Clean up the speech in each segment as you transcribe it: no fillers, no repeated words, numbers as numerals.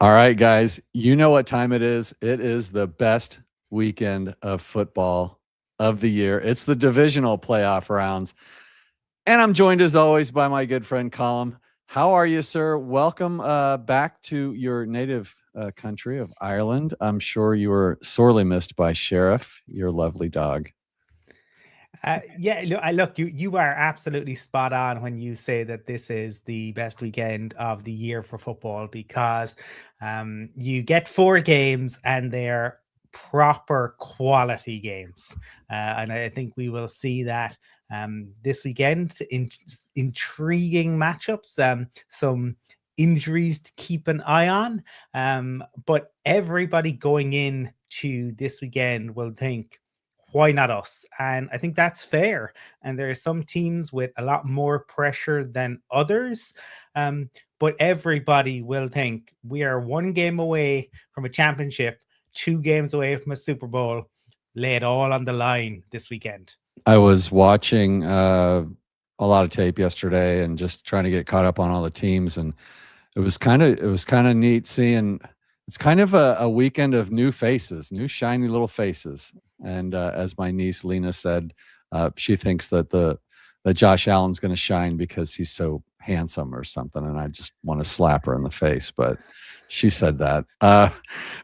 All right, guys, you know what time it is. It is the best weekend of football of the year. It's the divisional playoff rounds. And I'm joined as always by my good friend Colum. How are you, sir? Welcome back to your native country of Ireland. I'm sure you were sorely missed by Sheriff, your lovely dog. Yeah, look, you are absolutely spot on when you say that this is the best weekend of the year for football because you get 4 games and they're proper quality games, and I think we will see that this weekend. Intriguing matchups, some injuries to keep an eye on, but everybody going in to this weekend will think, why not us? And I think that's fair. And there are some teams with a lot more pressure than others. But everybody will think we are 1 game away from a championship, 2 games away from a Super Bowl. Lay it all on the line this weekend. I was watching a lot of tape yesterday and just trying to get caught up on all the teams, and it was kind of neat seeing. It's kind of a weekend of new faces, new shiny little faces. And as my niece Lena said, she thinks that Josh Allen's going to shine because he's so handsome or something, and I just want to slap her in the face. But she said that.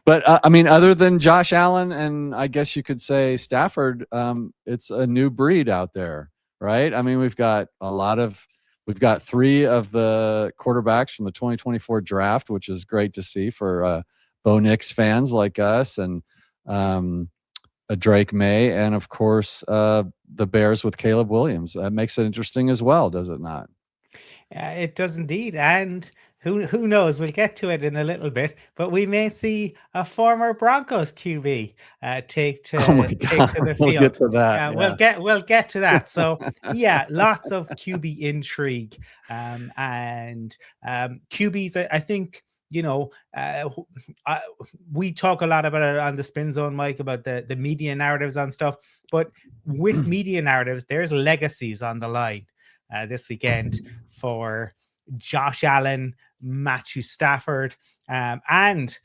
But I mean, other than Josh Allen and I guess you could say Stafford, it's a new breed out there, right? I mean, we've got 3 of the quarterbacks from the 2024 draft, which is great to see for Bo Nix fans like us, and a Drake May, and of course the Bears with Caleb Williams. That makes it interesting as well, does it not? It does indeed. And who knows? We'll get to it in a little bit, but we may see a former Broncos QB take Oh my to God, the we'll get field. to that. Yeah, Yeah. we'll get to that. So yeah, lots of QB intrigue, and QBs. I think we talk a lot about it on the Spin Zone, Mike, about the media narratives on stuff. But with media narratives, there's legacies on the line this weekend for Josh Allen, Matthew Stafford, and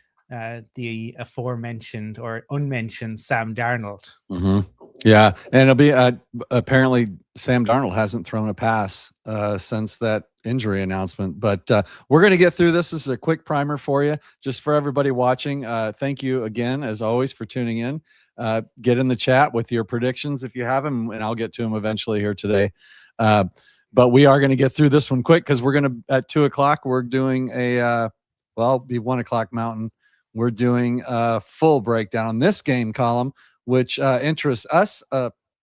the aforementioned or unmentioned Sam Darnold. Mm-hmm. Yeah, and it'll be apparently Sam Darnold hasn't thrown a pass since that injury announcement. But we're going to get through this. This is a quick primer for you, just for everybody watching. Thank you again, as always, for tuning in. Get in the chat with your predictions if you have them, and I'll get to them eventually here today. But we are going to get through this one quick because we're going to, at 2:00, we're doing it'll be 1:00 Mountain. We're doing a full breakdown on this game column, which interests us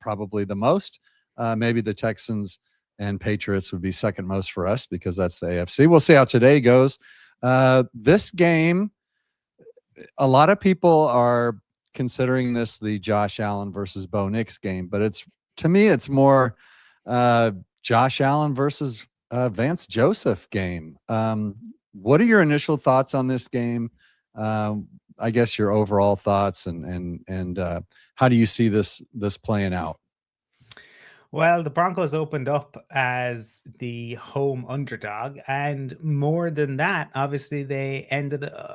probably the most. Maybe the Texans and Patriots would be second most for us because that's the AFC. We'll see how today goes. This game, a lot of people are considering this the Josh Allen versus Bo Nix game, but to me, it's more Josh Allen versus Vance Joseph game. What are your initial thoughts on this game? I guess your overall thoughts and how do you see this playing out? Well, the Broncos opened up as the home underdog, and more than that, obviously they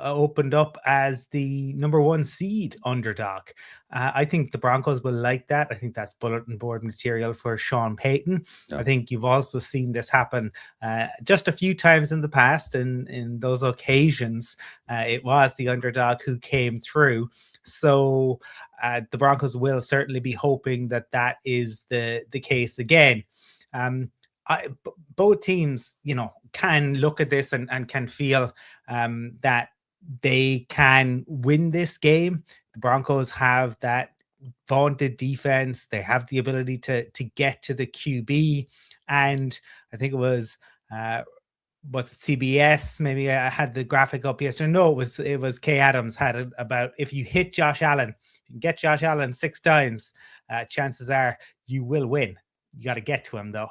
opened up as the number 1 seed underdog. I think the Broncos will like that. I think that's bulletin board material for Sean Payton. Yeah. I think you've also seen this happen just a few times in the past, and in those occasions, it was the underdog who came through. So the Broncos will certainly be hoping that that is the case again. Both teams, can look at this and can feel that they can win this game. The Broncos have that vaunted defense. They have the ability to get to the QB, and I think it was CBS, maybe I had the graphic up yesterday. No, it was Kay Adams had it about, if you hit Josh Allen, you can get Josh Allen 6 times, chances are you will win. You got to get to him though.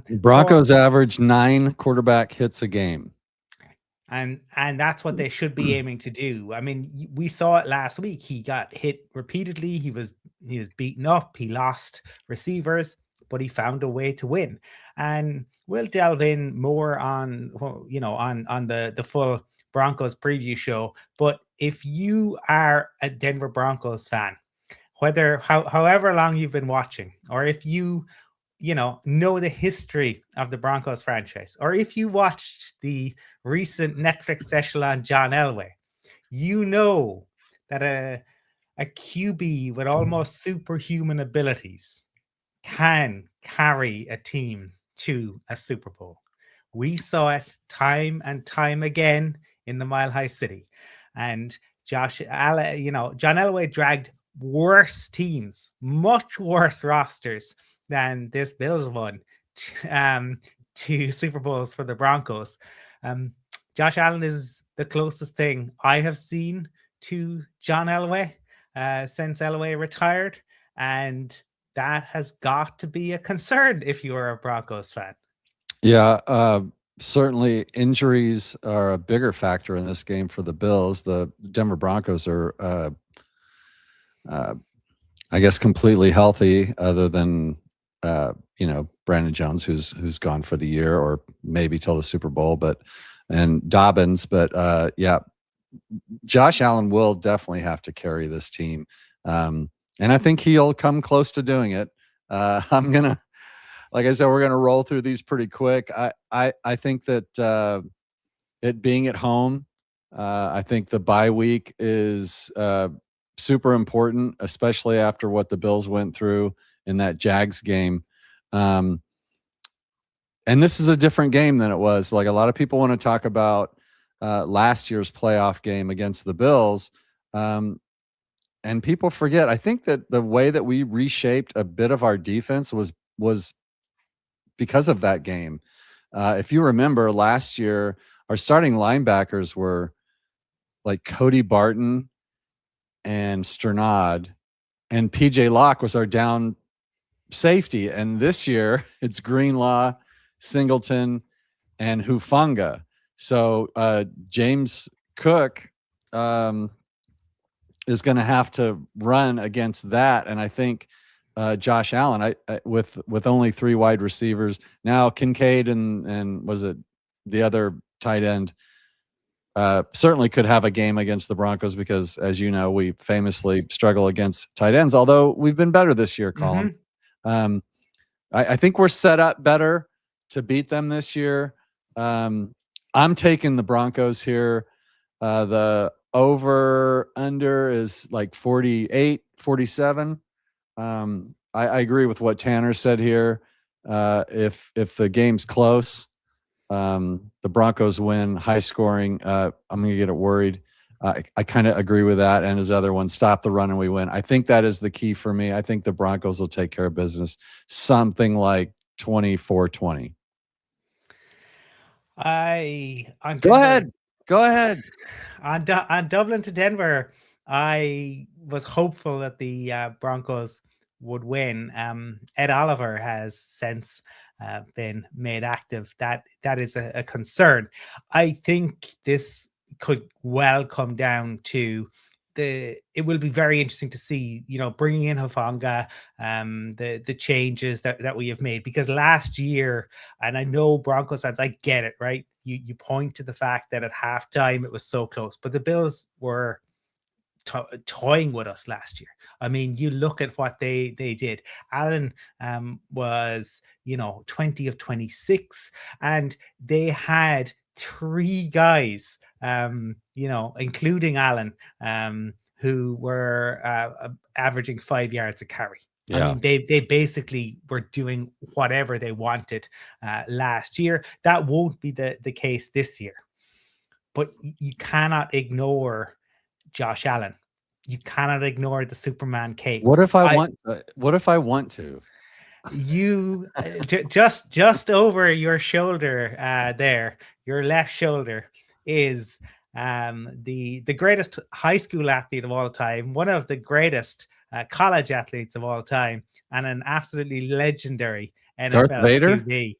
Broncos average 9 quarterback hits a game. And that's what they should be aiming to do. I mean, we saw it last week. He got hit repeatedly. He was beaten up. He lost receivers. but he found a way to win. And we'll delve in more on, on the full Broncos preview show. But if you are a Denver Broncos fan, however long you've been watching, or if you know the history of the Broncos franchise, or if you watched the recent Netflix special on John Elway, you know that a QB with almost superhuman abilities can carry a team to a Super Bowl. We saw it time and time again in the Mile High City. And John Elway dragged worse teams, much worse rosters than this Bills one, to Super Bowls for the Broncos. Josh Allen is the closest thing I have seen to John Elway since Elway retired. And that has got to be a concern if you are a Broncos fan. Yeah, certainly injuries are a bigger factor in this game for the Bills. The Denver Broncos are, I guess, completely healthy, other than Brandon Jones, who's gone for the year or maybe till the Super Bowl, and Dobbins. But yeah, Josh Allen will definitely have to carry this team, and I think he'll come close to doing it. Like I said, we're gonna roll through these pretty quick. I think that it being at home, I think the bye week is super important, especially after what the Bills went through in that Jags game. And this is a different game than it was. Like, a lot of people want to talk about last year's playoff game against the Bills. And people forget, I think that the way that we reshaped a bit of our defense was because of that game. If you remember last year, our starting linebackers were like Cody Barton and Sternad, and PJ Locke was our down safety. And this year it's Greenlaw, Singleton, and Hufanga. So James Cook is going to have to run against that. And I think Josh Allen, with only 3 wide receivers now, Kincaid and was it the other tight end, certainly could have a game against the Broncos, because, as you know, we famously struggle against tight ends, although we've been better this year, Colum. Mm-hmm. I think we're set up better to beat them this year. I'm taking the Broncos here. The over under is like 48, 47. I agree with what Tanner said here. If the game's close, the Broncos win, high scoring, I'm going to get it worried. I kind of agree with that. And his other one, stop the run and we win. I think that is the key for me. I think the Broncos will take care of business, something like 24-20. Go ahead. On Dublin to Denver, I was hopeful that the Broncos would win. Ed Oliver has since been made active. That is a concern. I think this could well come down to it will be very interesting to see, bringing in Hufanga, the changes that we have made, because last year, and I know Broncos fans, I get it, right? You point to the fact that at halftime it was so close, but the Bills were toying with us last year. I mean, you look at what they did. Allen was 20 of 26, and they had 3 guys, including Allen, who were averaging 5 yards a carry. Yeah. I mean, they basically were doing whatever they wanted last year. That won't be the case this year. But you cannot ignore Josh Allen. You cannot ignore the Superman cape. What if I want to? You just over your shoulder there, your left shoulder, is the greatest high school athlete of all time, one of the greatest college athletes of all time, and an absolutely legendary NFL QB.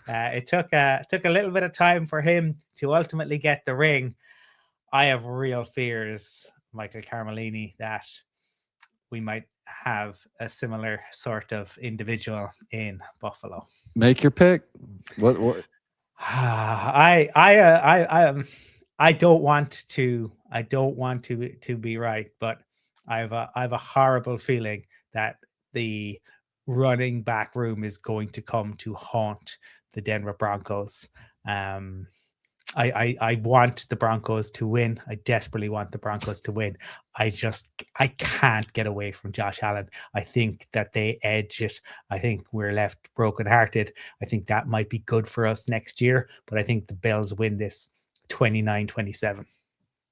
It took a little bit of time for him to ultimately get the ring. I have real fears, Michael Carmelini, that we might have a similar sort of individual in Buffalo. Make your pick. What? I don't want to be right, but I have a horrible feeling that the running back room is going to come to haunt the Denver Broncos. I want the Broncos to win. I desperately want the Broncos to win. I can't get away from Josh Allen. I think that they edge it. I think we're left brokenhearted. I think that might be good for us next year, but I think the Bills win this 29-27.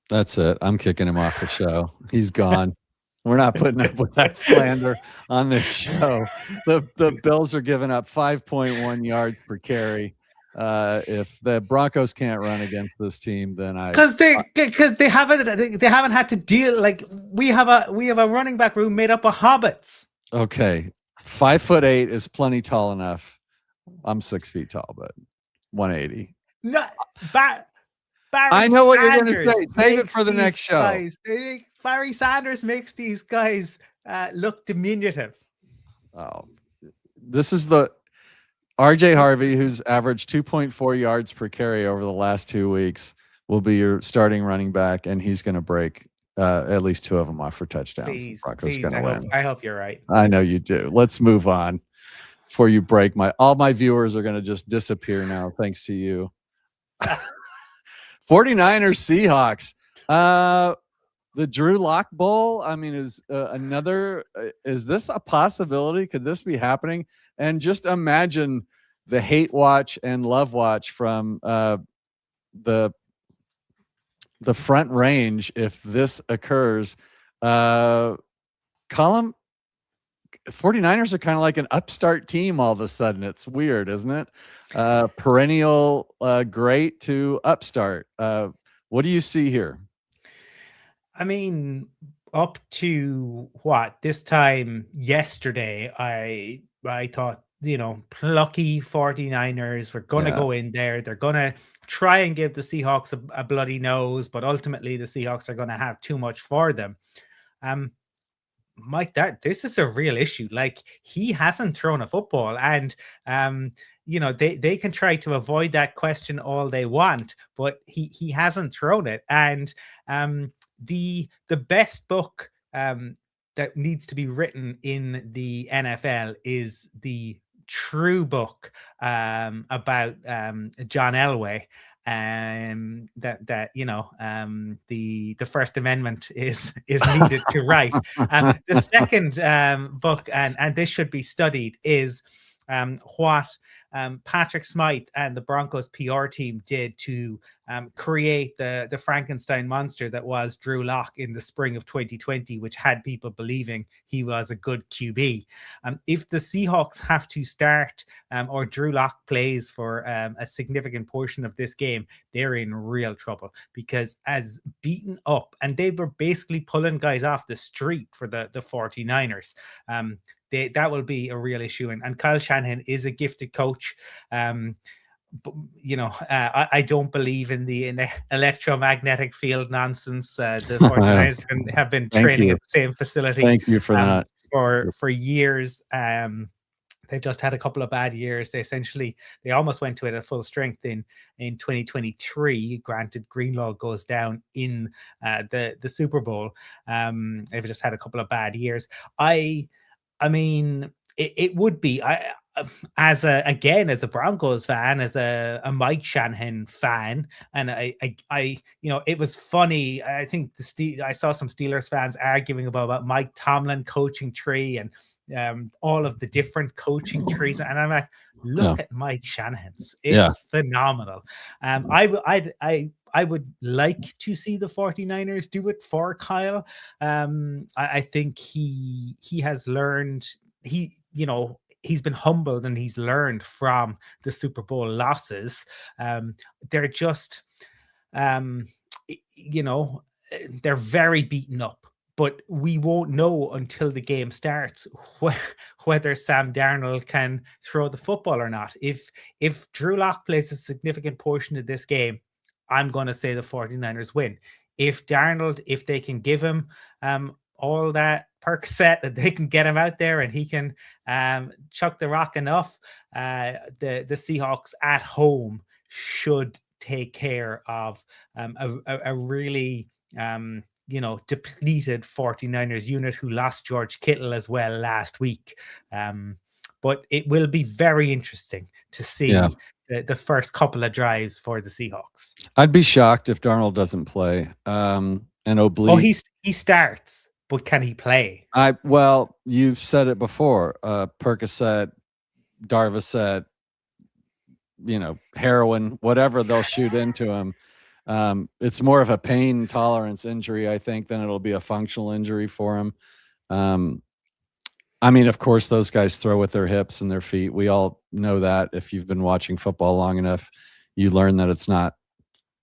That's it. I'm kicking him off the show. He's gone. We're not putting up with that slander on this show. The Bills are giving up 5.1 yards per carry. If the Broncos can't run against this team, then because they haven't had to deal, like we have a running back room made up of hobbits. Okay, 5'8" is plenty tall enough. I'm 6 feet tall, but 180. No, I know what you're going to say. Save it for the next show. Barry Sanders makes these guys look diminutive. Oh, this is the RJ Harvey, who's averaged 2.4 yards per carry over the last 2 weeks, will be your starting running back, and he's going to break at least 2 of them off for touchdowns. Please, win. I hope you're right. I know you do. Let's move on before you break all my viewers are going to just disappear now, thanks to you. 49ers Seahawks. The Drew Lock Bowl, I mean, is this a possibility? Could this be happening? And just imagine the hate watch and love watch from the Front Range if this occurs. Colum, 49ers are kind of like an upstart team all of a sudden. It's weird, isn't it? Perennial great to upstart. What do you see here? I mean, up to this time yesterday, I thought, plucky 49ers were going to go in there. They're going to try and give the Seahawks a bloody nose, but ultimately the Seahawks are going to have too much for them. Mike, this is a real issue. Like, he hasn't thrown a football, and they can try to avoid that question all they want, but he hasn't thrown it. And the best book that needs to be written in the NFL is the true book about John Elway. The First Amendment is needed to write. The second book, and this should be studied, is what Patrick Smythe and the Broncos PR team did to create the Frankenstein monster that was Drew Lock in the spring of 2020, which had people believing he was a good QB. If the Seahawks have to start or Drew Lock plays for a significant portion of this game, they're in real trouble, because as beaten up, and they were basically pulling guys off the street for the 49ers, that will be a real issue. And Kyle Shanahan is a gifted coach. But, I don't believe in the electromagnetic field nonsense. The 49ers have been training at the same facility. Thank you for that. For years. They've just had a couple of bad years. They almost went to it at full strength in 2023. Granted, Greenlaw goes down in the Super Bowl. They've just had a couple of bad years. I mean, it would be, as a Broncos fan, as a Mike Shanahan fan, and I it was funny. I think I saw some Steelers fans arguing about Mike Tomlin coaching tree and all of the different coaching trees, and I'm like, look at Mike Shanahan's. It's phenomenal. I would like to see the 49ers do it for Kyle. I think he has learned, he's been humbled and he's learned from the Super Bowl losses. They're just, they're very beaten up, but we won't know until the game starts whether Sam Darnold can throw the football or not. If Drew Lock plays a significant portion of this game, I'm going to say the 49ers win. If Darnold, if they can give him all that Percocet, that they can get him out there and he can chuck the rock enough, the Seahawks at home should take care of a really depleted 49ers unit who lost George Kittle as well last week. But it will be very interesting to see the first couple of drives for the Seahawks. I'd be shocked if Darnold doesn't play. And oblique. Oh, he starts, but can he play? Well, you've said it before. Percocet, Darvocet, heroin, whatever they'll shoot into him. It's more of a pain tolerance injury, I think, than it'll be a functional injury for him. I mean, of course, those guys throw with their hips and their feet. We all know that. If you've been watching football long enough, you learn that it's not.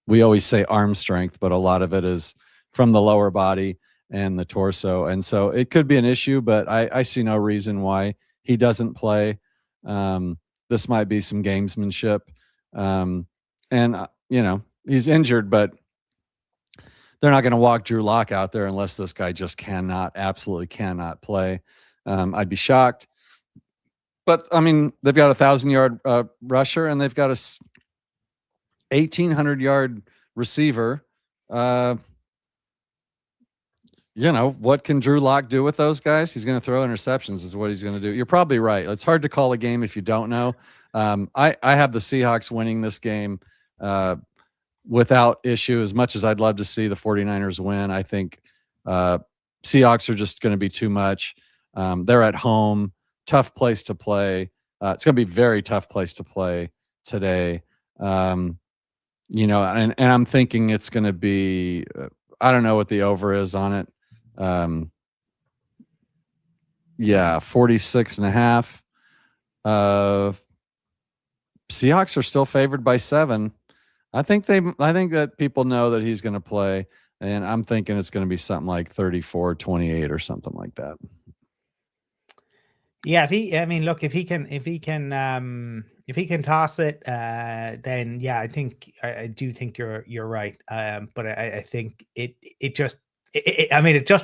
We always say arm strength, but a lot of it is from the lower body and the torso. And so it could be an issue, but I see no reason why he doesn't play. This might be some gamesmanship. And he's injured, but they're not going to walk Drew Lock out there unless this guy just absolutely cannot play. I'd be shocked. But, I mean, they've got a 1,000-yard rusher, and they've got a 1,800-yard receiver. What can Drew Lock do with those guys? He's going to throw interceptions is what he's going to do. You're probably right. It's hard to call a game if you don't know. I have the Seahawks winning this game without issue. As much as I'd love to see the 49ers win, I think Seahawks are just going to be too much. They're at home, tough place to play. It's going to be a very tough place to play today. And I'm thinking it's going to be, I don't know what the over is on it. 46.5. Seahawks are still favored by 7. I think that people know that he's going to play, and I'm thinking it's going to be something like 34-28 or something like that. Yeah, if he can toss it, then yeah, I do think you're right. But I think it just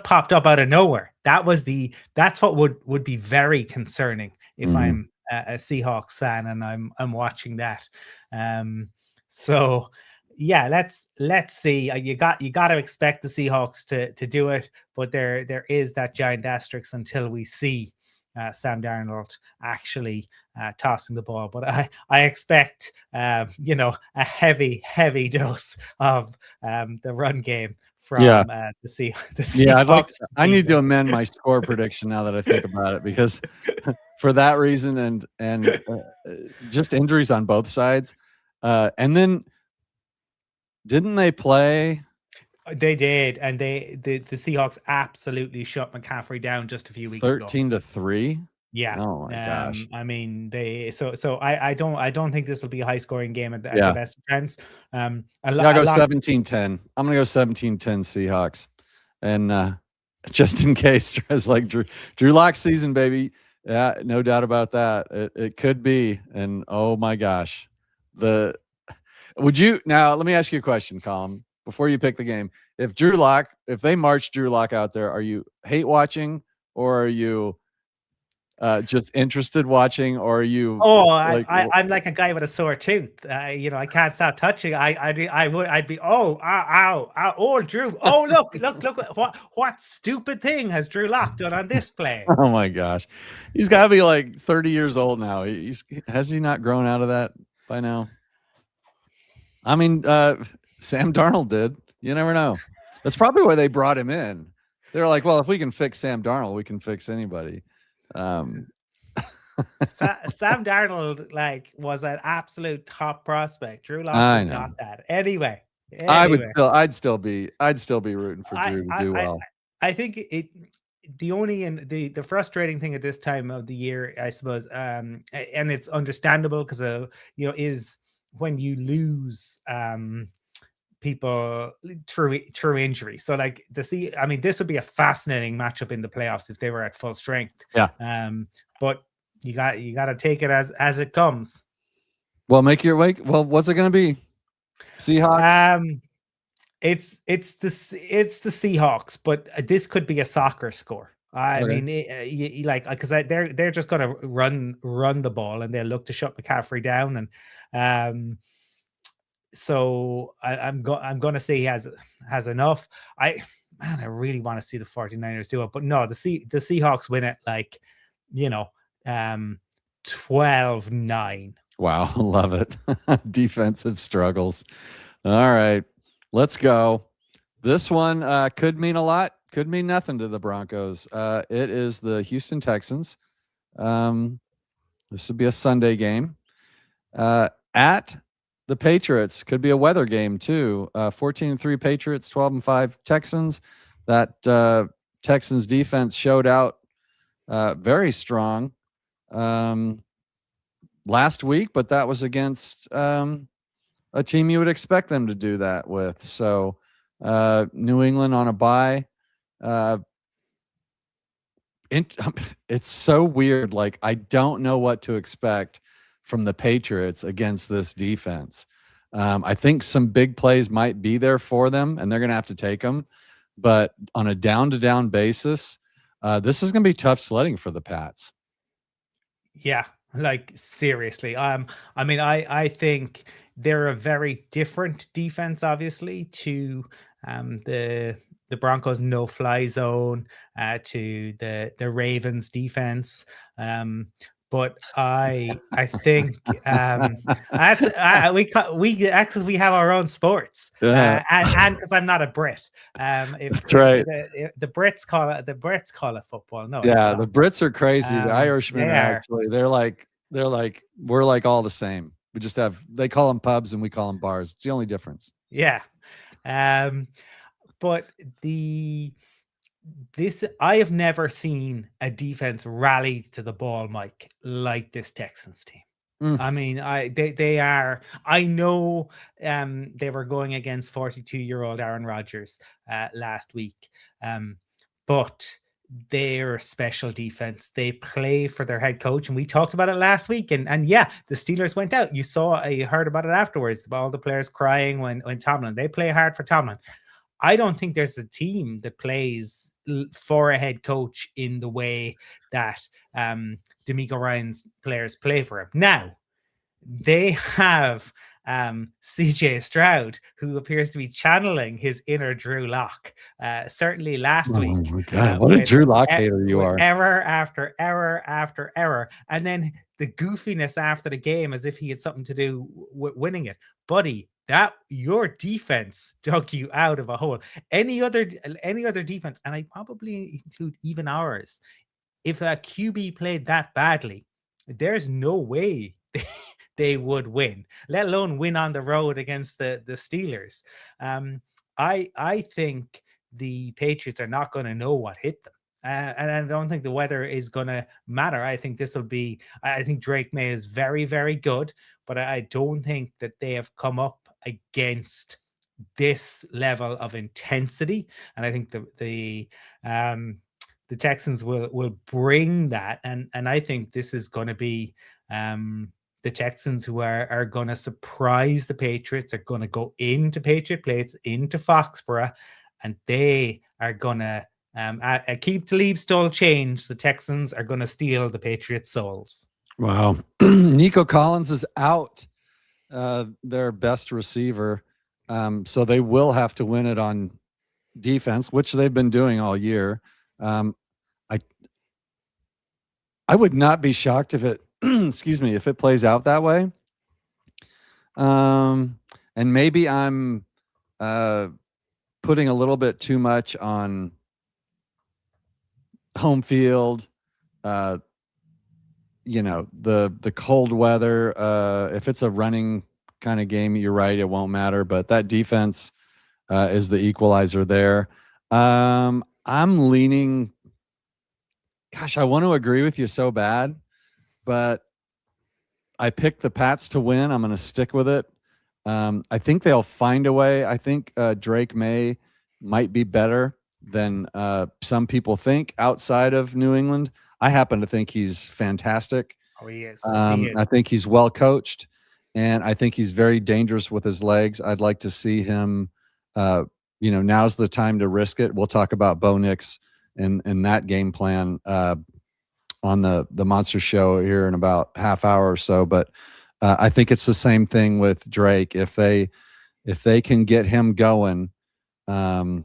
popped up out of nowhere. That's what would be very concerning if I'm a Seahawks fan and I'm watching that. So yeah, let's see. You got to expect the Seahawks to do it, but there is that giant asterisk until we see Sam Darnold actually tossing the ball. But I expect a heavy dose of the run game from the Seahawks. Yeah, I need to amend my score prediction now that I think about it, because for that reason and just injuries on both sides. And then didn't they play? They did, and the Seahawks absolutely shut McCaffrey down just a few weeks ago. 13-3. Yeah. Oh my gosh. I mean, I don't think this will be a high scoring game at the best of times. I'll go 17-10. I'm gonna go 17-10 Seahawks, and just in case, it's like Drew Lock season, baby. Yeah, no doubt about that. It could be, and oh my gosh, now let me ask you a question, Colum. Before you pick the game, if they march Drew Lock out there, are you hate watching, or are you just interested watching, or are you? I'm like a guy with a sore tooth. I can't stop touching. I'd be ow, Drew. Oh, look what stupid thing has Drew Lock done on this play? Oh my gosh, he's got to be like 30 years old now. Has he not grown out of that by now? I mean, Sam Darnold did. You never know. That's probably why they brought him in. They're like, well, if we can fix Sam Darnold, we can fix anybody. Sam Darnold was an absolute top prospect. Drew Lock was not that. Anyway, I'd still be rooting for Drew to do well. I think the frustrating thing at this time of the year, I suppose, and it's understandable because is when you lose people through injury. So this would be a fascinating matchup in the playoffs if they were at full strength. Yeah. But you got to take it as it comes. Well, make your way. Well, what's it going to be? Seahawks. it's the Seahawks, but this could be a soccer score. I Okay. mean, like because they're just gonna run the ball and they'll look to shut McCaffrey down, and so I'm gonna say he has enough. I really want to see the 49ers do it, but no, the Seahawks win it like you know um 12-9. Wow, love it. Defensive struggles. All right, let's go. This one could mean a lot, could mean nothing to the Broncos. It is the Houston Texans. This would be a Sunday game at the Patriots. Could be a weather game too. 14-3 Patriots, 12-5 Texans. That Texans defense showed out very strong last week, but that was against a team you would expect them to do that with. So New England on a bye. It's so weird. Like, I don't know what to expect from the Patriots against this defense. I think some big plays might be there for them, and they're going to have to take them. But on a down-to-down basis, this is going to be tough sledding for the Pats. Yeah, like seriously. I mean, I think they're a very different defense, obviously, to the Broncos no-fly zone, to the Ravens defense. But I think we actually we have our own sports, and because I'm not a Brit, That's right. The Brits call it football. No, Yeah, the Brits are crazy. The Irishmen they are are. actually we're like all the same. We just they call them pubs and we call them bars. It's the only difference. Yeah. But I have never seen a defense rally to the ball, Mike, like this Texans team. I mean, they are. I know they were going against 42-year-old Aaron Rodgers last week, but they're a special defense. They play for their head coach, and we talked about it last week. And yeah, the Steelers went out. You heard about it afterwards. About all the players crying when Tomlin. They play hard for Tomlin. I don't think there's a team that plays for a head coach in the way that D'Amico Ryan's players play for him. Now, they have CJ Stroud, who appears to be channeling his inner Drew Lock. Certainly last week. Oh my God, what a Drew Lock hater you are. Error after error after error. And then the goofiness after the game as if he had something to do with winning it. Buddy, that your defense dug you out of a hole. Any other defense, and I probably include even ours, if a QB played that badly, there's no way they would win, let alone win on the road against the Steelers. I think the Patriots are not going to know what hit them. And I don't think the weather is going to matter. I think I think Drake May is very, very good, but I don't think that they have come up against this level of intensity. And I think the Texans will bring that. And I think this is going to be the Texans who are going to surprise the Patriots, are going to go into Patriot Place, into Foxborough, and they are going to keep Talib Stoll change. The Texans are going to steal the Patriots' souls. Wow. Nico Collins is out, their best receiver. So they will have to win it on defense, which they've been doing all year. I would not be shocked if it, excuse me, if it plays out that way. And maybe I'm putting a little bit too much on home field, the cold weather. If it's a running kind of game, you're right, it won't matter. But that defense is the equalizer there. I'm leaning. Gosh, I want to agree with you so bad, but I picked the Pats to win. I'm going to stick with it. I think they'll find a way. I think Drake May might be better than some people think outside of New England. I happen to think he's fantastic. Oh, he is. I think he's well coached, and I think he's very dangerous with his legs. I'd like to see him now's the time to risk it. We'll talk about Bo Nix and that game plan on the Monster Show here in about half hour or so. But I think it's the same thing with Drake. If they can get him going, the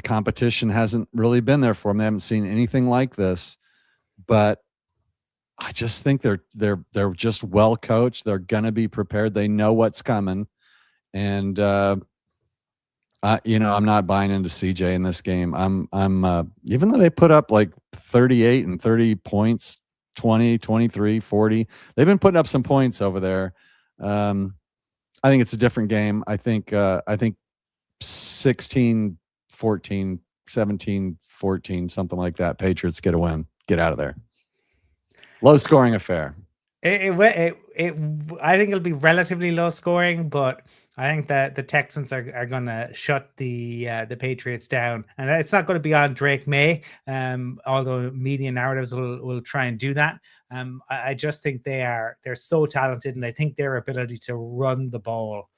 competition hasn't really been there for them. They haven't seen anything like this, but I just think they're just well coached. They're gonna be prepared. They know what's coming, and I'm not buying into CJ in this game. I'm even though they put up like 38 and 30 points, 20, 23, 40, they've been putting up some points over there. I think it's a different game. I think 16, 14, 17, 14, something like that. Patriots get a win. Get out of there. Low scoring affair. I think it'll be relatively low scoring, but I think that the Texans are going to shut the Patriots down, and it's not going to be on Drake May. Although media narratives will try and do that. I just think they're so talented, and I think their ability to run the ball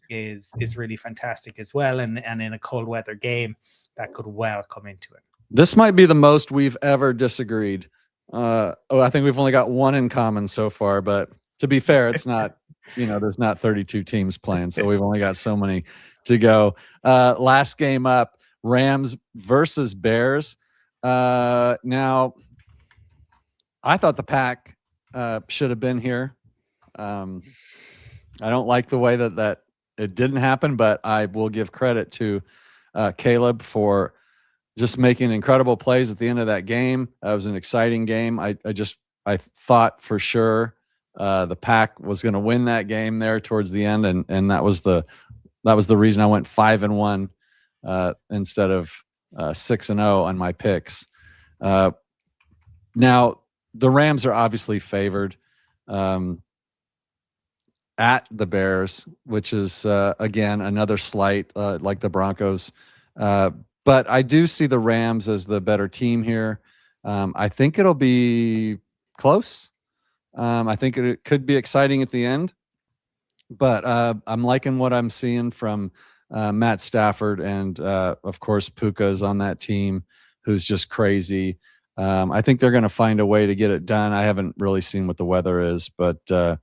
is really fantastic as well. And in a cold weather game, that could well come into it. This might be the most we've ever disagreed. I think we've only got one in common so far, but to be fair, it's not, there's not 32 teams playing, so we've only got so many to go. Last game up, Rams versus Bears. Now, I thought the Pack should have been here. I don't like the way that it didn't happen, but I will give credit to Caleb for just making incredible plays at the end of that game. That was an exciting game. I thought for sure the Pack was going to win that game there towards the end, and that was the reason I went 5-1 instead of 6-0 on my picks. Now the Rams are obviously favored at the Bears, which is again another slight like the Broncos. But I do see the Rams as the better team here. I think it'll be close. I think it could be exciting at the end. But I'm liking what I'm seeing from Matt Stafford. And, of course, Puka is on that team, who's just crazy. I think they're going to find a way to get it done. I haven't really seen what the weather is. But, yeah,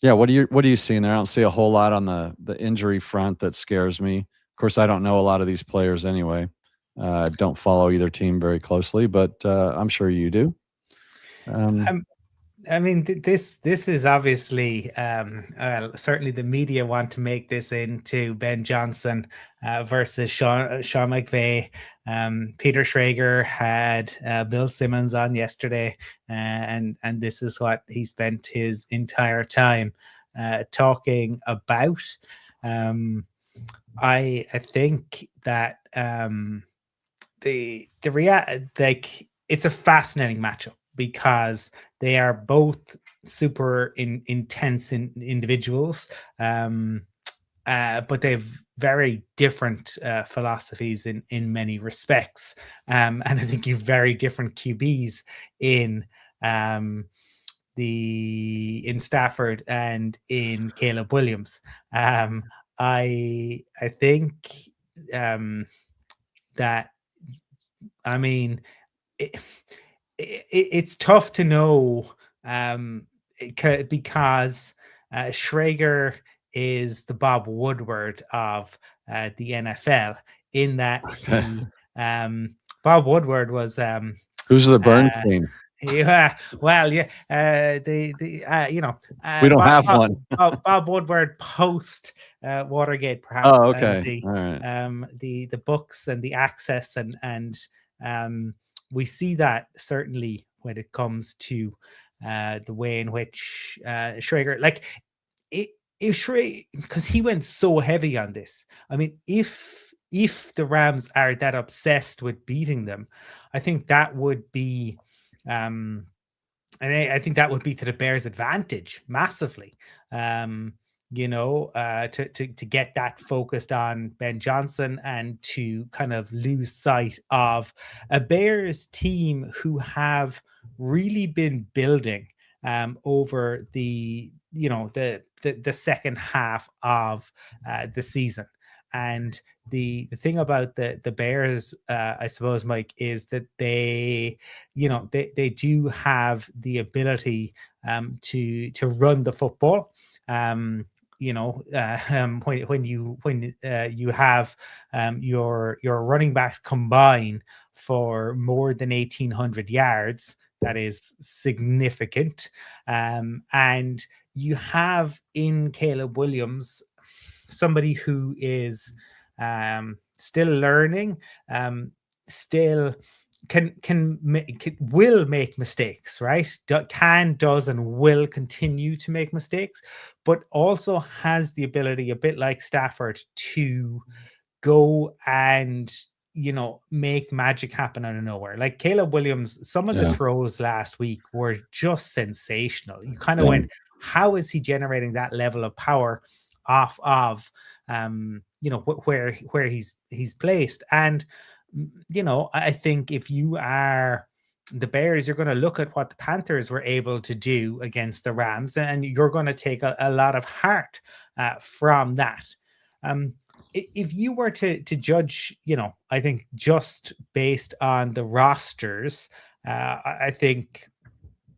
what are you seeing there? I don't see a whole lot on the injury front that scares me. Of course, I don't know a lot of these players anyway. I don't follow either team very closely, but I'm sure you do. I mean, this is obviously certainly the media want to make this into Ben Johnson versus Sean McVay. Peter Schrager had Bill Simmons on yesterday, and this is what he spent his entire time talking about. I think that it's a fascinating matchup because they are both super intense individuals, but they've very different philosophies in many respects, and I think you've very different QBs in Stafford and in Caleb Williams. I think that, I mean, it's tough to know because Schrager is the Bob Woodward of the NFL, in that he Bob Woodward was who's the Bernstein? Yeah, well, yeah. We don't have one. Bob Woodward post Watergate, perhaps. Oh, okay. All right. The books and the access and we see that certainly when it comes to the way in which Schrager, because he went so heavy on this. I mean, if the Rams are that obsessed with beating them, I think that would be. And I think that would be to the Bears' advantage massively. To get that focused on Ben Johnson and to kind of lose sight of a Bears team who have really been building over the second half of the season. And the thing about the Bears, I suppose, Mike, is that they do have the ability to run the football. When you have your running backs combine for more than 1,800 yards, that is significant. And you have in Caleb Williams somebody who is still learning, still will make mistakes, right? Does and will continue to make mistakes, but also has the ability, a bit like Stafford, to go and make magic happen out of nowhere. Like Caleb Williams, some of the throws last week were just sensational. You kind of went, how is he generating that level of power off of where he's placed? And I think if you are the Bears, you're going to look at what the Panthers were able to do against the Rams, and you're going to take a lot of heart from that. If you were to judge, I think just based on the rosters, I think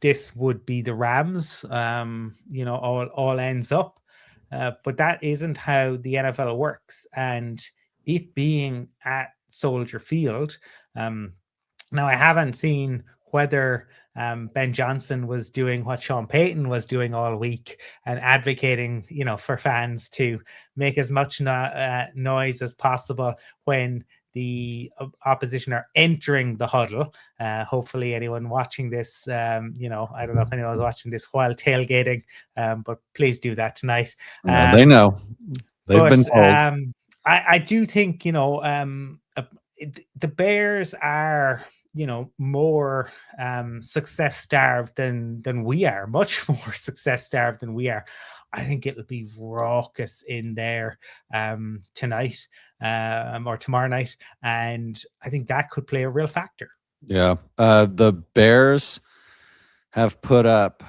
this would be the Rams. All ends up, but that isn't how the NFL works. And it being at Soldier Field, now I haven't seen whether Ben Johnson was doing what Sean Payton was doing all week and advocating, for fans to make as much noise as possible when the opposition are entering the huddle. Hopefully anyone watching this, I don't know if anyone's watching this while tailgating, but please do that tonight. They know. They've been told. I do think, the Bears are, more success starved than we are, much more success starved than we are. I think it'll be raucous in there tonight or tomorrow night, and I think that could play a real factor. Yeah, the Bears have put up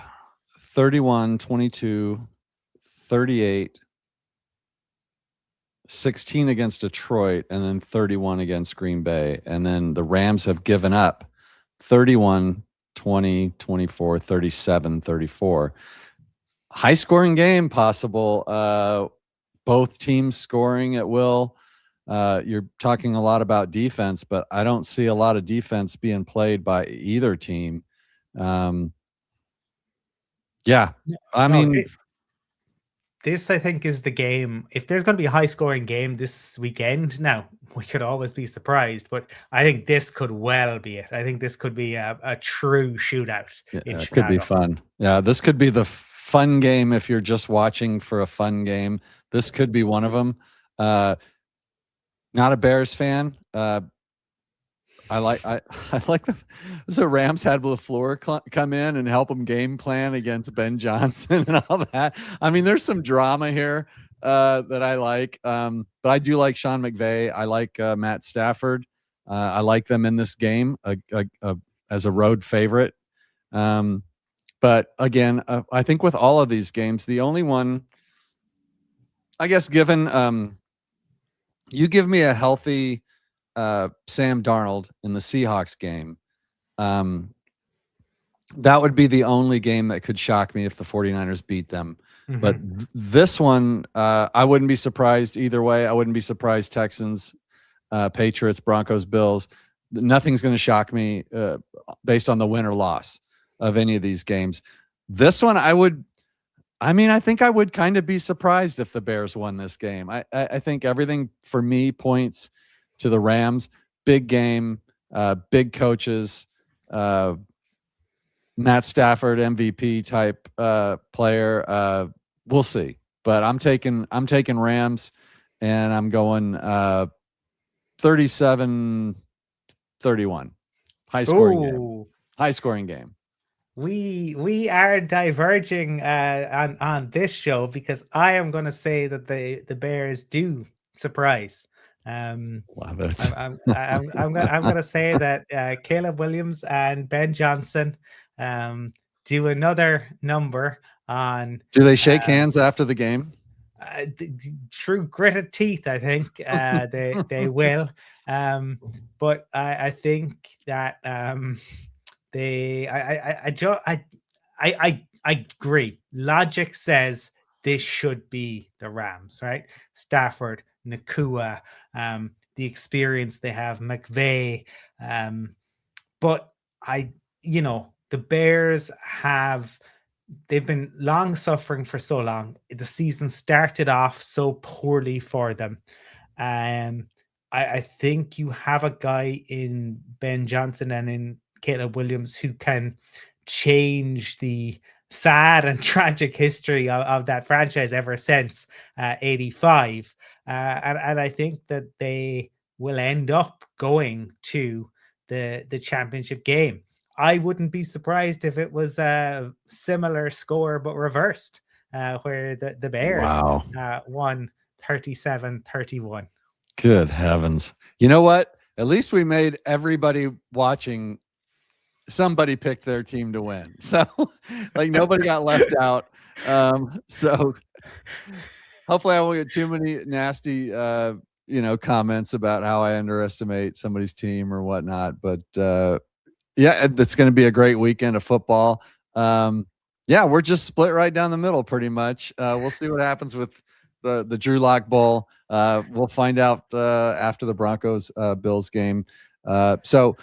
31, 22, 38, 16 against Detroit, and then 31 against Green Bay. And then the Rams have given up 31, 20, 24, 37, 34. High scoring game possible. Both teams scoring at will. You're talking a lot about defense, but I don't see a lot of defense being played by either team. This, I think, is the game. If there's going to be a high-scoring game this weekend, now we could always be surprised, but I think this could well be it. I think this could be a true shootout in Chicago. It could be fun. Yeah, this could be the fun game if you're just watching for a fun game. This could be one of them. Not a Bears fan. I like the Rams had LaFleur come in and help them game plan against Ben Johnson and all that. I mean, there's some drama here that I like, but I do like Sean McVay. I like Matt Stafford. I like them in this game as a road favorite. But again, I think with all of these games, the only one, I guess, given you give me a healthy Sam Darnold in the Seahawks game, that would be the only game that could shock me if the 49ers beat them. Mm-hmm. But this one, I wouldn't be surprised either way. I wouldn't be surprised Texans, Patriots, Broncos, Bills. Nothing's going to shock me based on the win or loss of any of these games. This one, I think I would kind of be surprised if the Bears won this game. I think everything for me points to the Rams. Big game, big coaches, Matt Stafford MVP type player. We'll see, but I'm taking Rams, and I'm going 37-31. High scoring game. We are diverging on this show because I am going to say that the Bears do surprise. Love it. I'm going to say that Caleb Williams and Ben Johnson do another number on. Do they shake hands after the game? Through gritted teeth, I think they will. But I think that they I agree. Logic says this should be the Rams, right? Stafford, Nakua, the experience they have, McVay. But the Bears they've been long suffering for so long. The season started off so poorly for them. I think you have a guy in Ben Johnson and in Caleb Williams who can change the sad and tragic history of that franchise ever since 85. And I think that they will end up going to the championship game. I wouldn't be surprised if it was a similar score but reversed, where the Bears won 37-31. Good heavens. You know what? At least we made everybody watching, somebody picked their team to win. So like nobody got left out. So hopefully I won't get too many nasty comments about how I underestimate somebody's team or whatnot. But yeah, it's going to be a great weekend of football. Yeah, we're just split right down the middle pretty much. We'll see what happens with the Drew Lock Bowl. We'll find out after the Broncos Bills game. So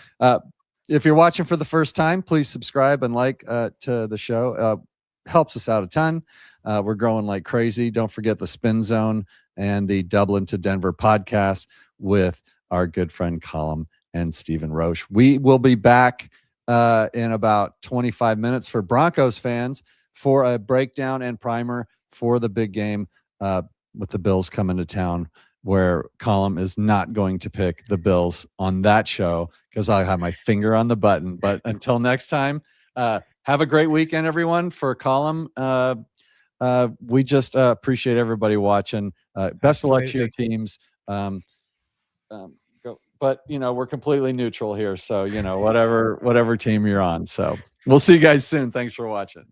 if you're watching for the first time, please subscribe and like to the show. Helps us out a ton. We're growing like crazy. Don't forget the Spin Zone and the Dublin to Denver podcast with our good friend Colum and Stephen Roche. We will be back in about 25 minutes for Broncos fans for a breakdown and primer for the big game with the Bills coming to town, where Colum is not going to pick the Bills on that show because I have my finger on the button. But until next time, have a great weekend, everyone. For Colum, we just appreciate everybody watching. Best of luck to your teams. But we're completely neutral here, so whatever team you're on. So we'll see you guys soon. Thanks for watching.